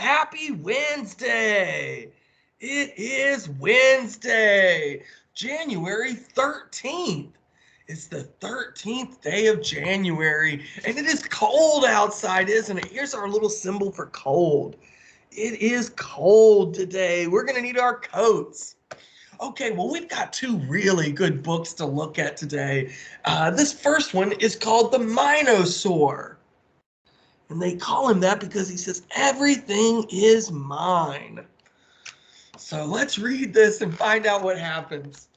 Happy Wednesday! It is Wednesday, January 13th. It's the 13th day of January, and it is cold outside, isn't it? Here's our little symbol for cold. It is cold today. We're going to need our coats. Okay, well, we've got two really good books to look at today. This first one is called The Minosaur. And they call him that because he says, everything is mine. So let's read this and find out what happens.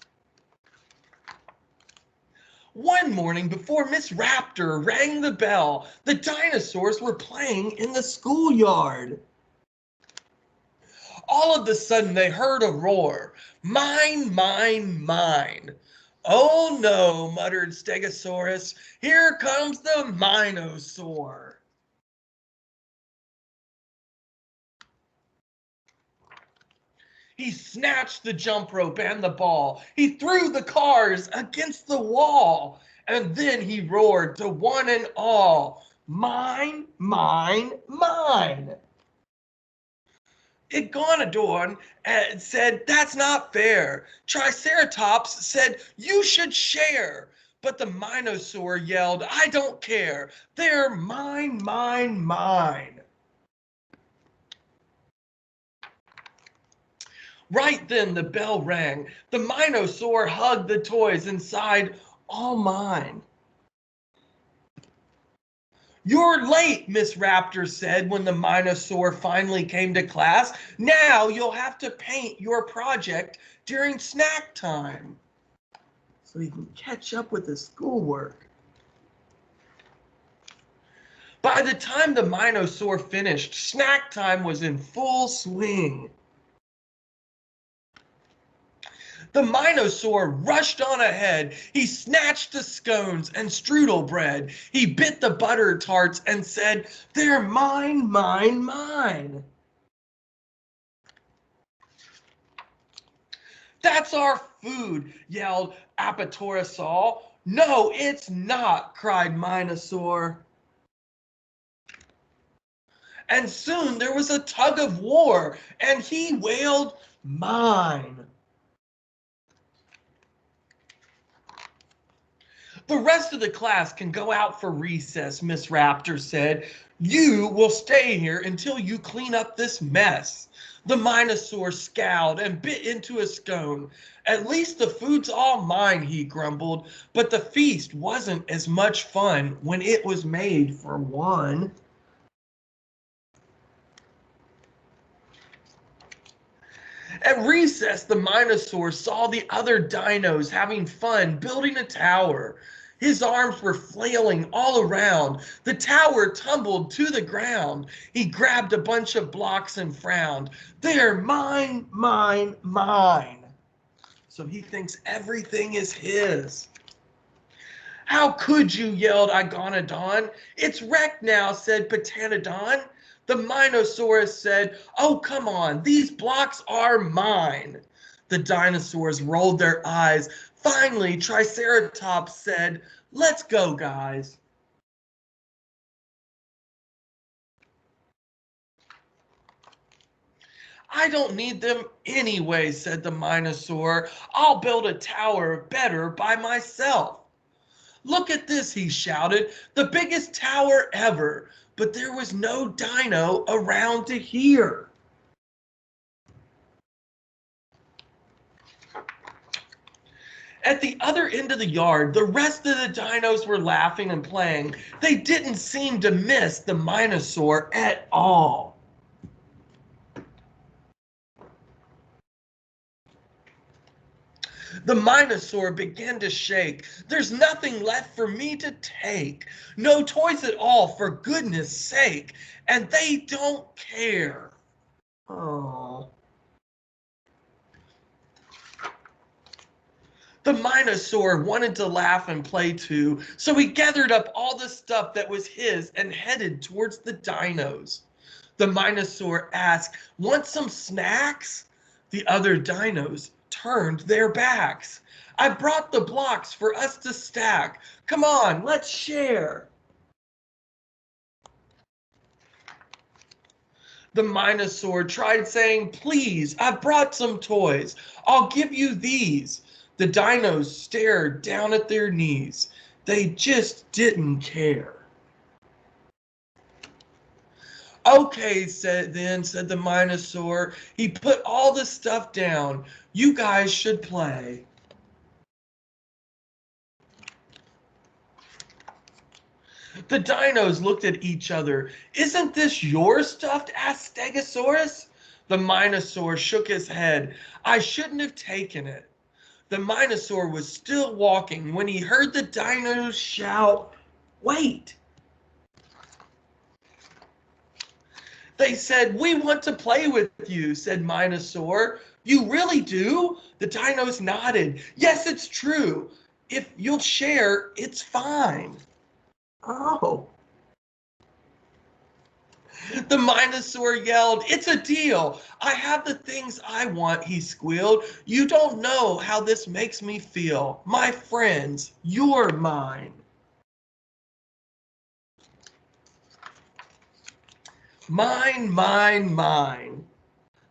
One morning before Miss Raptor rang the bell, the dinosaurs were playing in the schoolyard. All of a sudden they heard a roar. Mine, mine, mine. Oh no, muttered Stegosaurus. Here comes the Minosaur. He snatched the jump rope and the ball. He threw the cars against the wall. And then he roared to one and all, mine, mine, mine. Iguanodon said, that's not fair. Triceratops said, you should share. But the Minosaur yelled, I don't care. They're mine, mine, mine. Right then the bell rang. The Minosaur hugged the toys and sighed, all mine. You're late, Miss Raptor said when the Minosaur finally came to class. Now you'll have to paint your project during snack time. So he can catch up with his schoolwork. By the time the Minosaur finished, snack time was in full swing. The Minosaur rushed on ahead. He snatched the scones and strudel bread. He bit the butter tarts and said, they're mine, mine, mine. That's our food, yelled Apatosaurus. No, it's not, cried Minosaur. And soon there was a tug of war, and he wailed, mine. The rest of the class can go out for recess, Miss Raptor said. You will stay here until you clean up this mess. The Minosaur scowled and bit into a scone. At least the food's all mine, he grumbled, but the feast wasn't as much fun when it was made for one. At recess, the Minosaur saw the other dinos having fun building a tower. His arms were flailing all around. The tower tumbled to the ground. He grabbed a bunch of blocks and frowned. They're mine, mine, mine. So he thinks everything is his. How could you, yelled Iguanodon. It's wrecked now, said Pteranodon. The Minosaurus said, oh, come on, these blocks are mine. The dinosaurs rolled their eyes. Finally, Triceratops said, let's go, guys. I don't need them anyway, said the Minosaur. I'll build a tower better by myself. Look at this, he shouted, the biggest tower ever, but there was no dino around to hear. At the other end of the yard, the rest of the dinos were laughing and playing. They didn't seem to miss the Minosaur at all. The Minosaur began to shake. There's nothing left for me to take. No toys at all, for goodness sake. And they don't care. Oh. The Minosaur wanted to laugh and play too, so he gathered up all the stuff that was his and headed towards the dinos. The Minosaur asked, want some snacks? The other dinos turned their backs. I brought the blocks for us to stack. Come on, let's share. The Minosaur tried saying, "Please, I've brought some toys. I'll give you these." The dinos stared down at their knees. They just didn't care. "Okay," said the Minosaur. He put all the stuff down. "You guys should play." The dinos looked at each other. "Isn't this your stuff?" asked Stegosaurus. The Minosaur shook his head. "I shouldn't have taken it." The Minosaur was still walking when he heard the dinos shout, "Wait!" They said, "We want to play with you," said Minosaur. "You really do?" The dinos nodded. "Yes, it's true. If you'll share, it's fine." Oh. The Minosaur yelled, "It's a deal. I have the things I want," he squealed. "You don't know how this makes me feel. My friends, you're mine." Mine, mine, mine.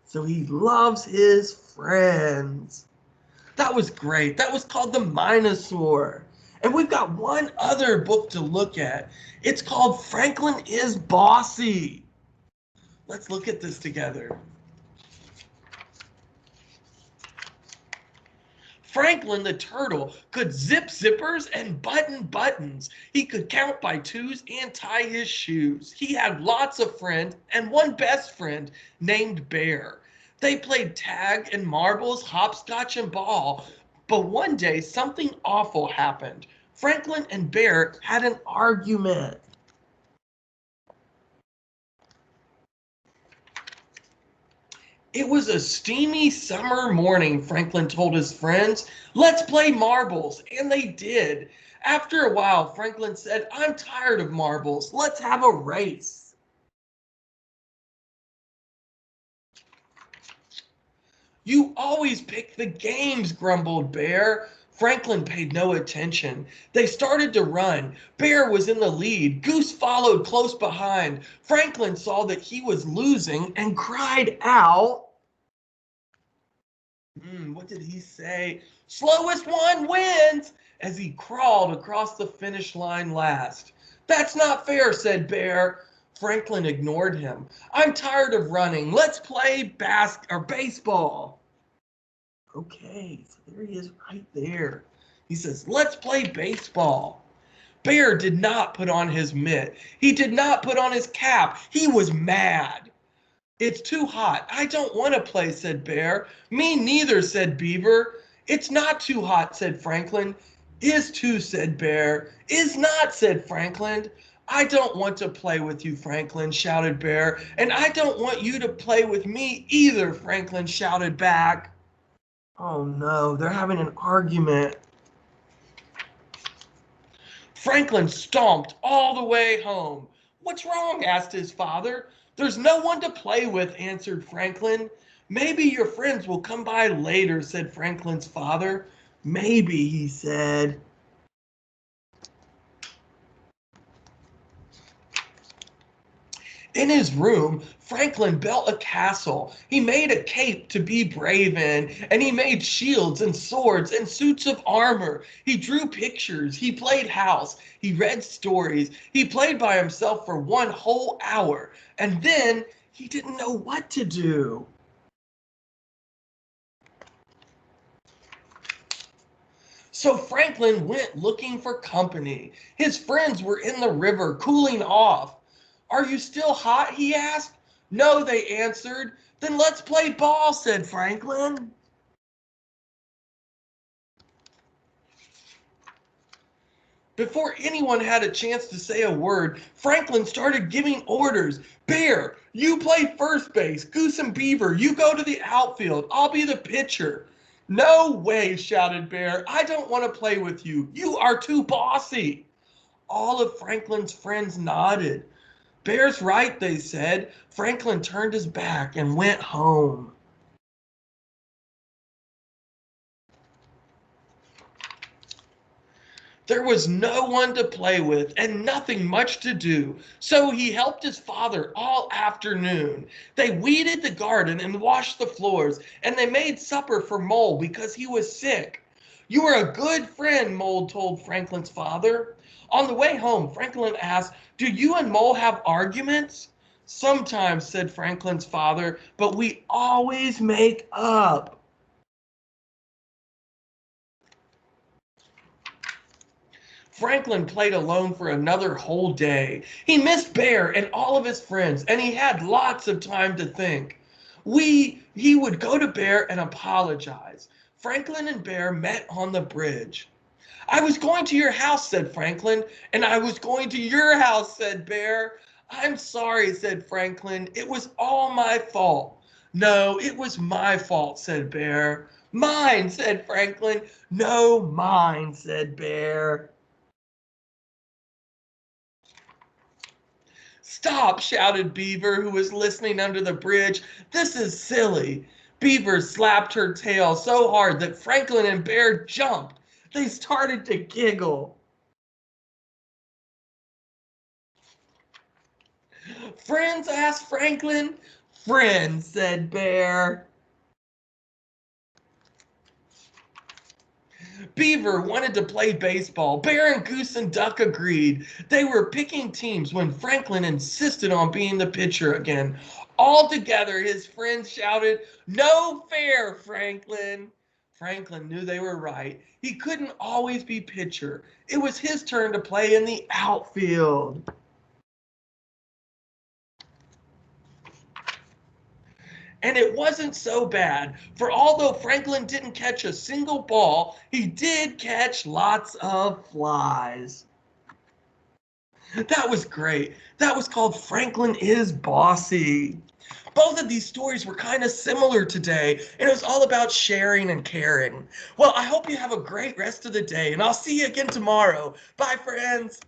So he loves his friends. That was great. That was called The Minosaur. And we've got one other book to look at. It's called Franklin is Bossy. Let's look at this together. Franklin the turtle could zip zippers and button buttons. He could count by twos and tie his shoes. He had lots of friends and one best friend named Bear. They played tag and marbles, hopscotch and ball. But one day something awful happened. Franklin and Bear had an argument. It was a steamy summer morning, Franklin told his friends. "Let's play marbles." And they did. After a while, Franklin said, "I'm tired of marbles. Let's have a race." "You always pick the games," grumbled Bear. Franklin paid no attention. They started to run. Bear was in the lead. Goose followed close behind. Franklin saw that he was losing and cried out. What did he say? "Slowest one wins," as he crawled across the finish line last. "That's not fair," said Bear. Franklin ignored him. "I'm tired of running. Let's play baseball." Okay, so there he is right there. He says, "Let's play baseball." Bear did not put on his mitt. He did not put on his cap. He was mad. "It's too hot. I don't want to play," said Bear. "Me neither," said Beaver. "It's not too hot," said Franklin. "Is too," said Bear. "Is not," said Franklin. "I don't want to play with you, Franklin," shouted Bear. "And I don't want you to play with me either," Franklin shouted back. Oh no, they're having an argument. Franklin stomped all the way home. "What's wrong?" asked his father. "There's no one to play with," answered Franklin. "Maybe your friends will come by later," said Franklin's father. "Maybe," he said. In his room, Franklin built a castle. He made a cape to be brave in, and he made shields and swords and suits of armor. He drew pictures. He played house. He read stories. He played by himself for 1 whole hour. And then he didn't know what to do. So Franklin went looking for company. His friends were in the river cooling off. "Are you still hot?" he asked. "No," they answered. "Then let's play ball," said Franklin. Before anyone had a chance to say a word, Franklin started giving orders. "Bear, you play first base. Goose and Beaver, you go to the outfield. I'll be the pitcher." "No way," shouted Bear. "I don't want to play with you. You are too bossy." All of Franklin's friends nodded. "Bear's right," they said. Franklin turned his back and went home. There was no one to play with and nothing much to do, so he helped his father all afternoon. They weeded the garden and washed the floors, and they made supper for Mole because he was sick. You are a good friend, Mole told Franklin's father. On the way home, Franklin asked, "Do you and Mole have arguments?" "Sometimes," said Franklin's father, "but we always make up." Franklin played alone for another whole day. He missed Bear and all of his friends, and he had lots of time to think. He would go to Bear and apologize. Franklin and Bear met on the bridge. "I was going to your house," said Franklin. "And I was going to your house," said Bear. "I'm sorry," said Franklin. "It was all my fault." "No, it was my fault," said Bear. "Mine," said Franklin. "No, mine," said Bear. "Stop!" shouted Beaver, who was listening under the bridge. "This is silly." Beaver slapped her tail so hard that Franklin and Bear jumped. They started to giggle. "Friends?" asked Franklin. "Friends," said Bear. Beaver wanted to play baseball. Bear and Goose and Duck agreed. They were picking teams when Franklin insisted on being the pitcher again. All together, his friends shouted, "No fair, Franklin." Franklin knew they were right. He couldn't always be pitcher. It was his turn to play in the outfield. And it wasn't so bad, for although Franklin didn't catch a single ball, he did catch lots of flies. That was great. That was called Franklin is Bossy. Both of these stories were kind of similar today, and it was all about sharing and caring. Well, I hope you have a great rest of the day, and I'll see you again tomorrow. Bye, friends.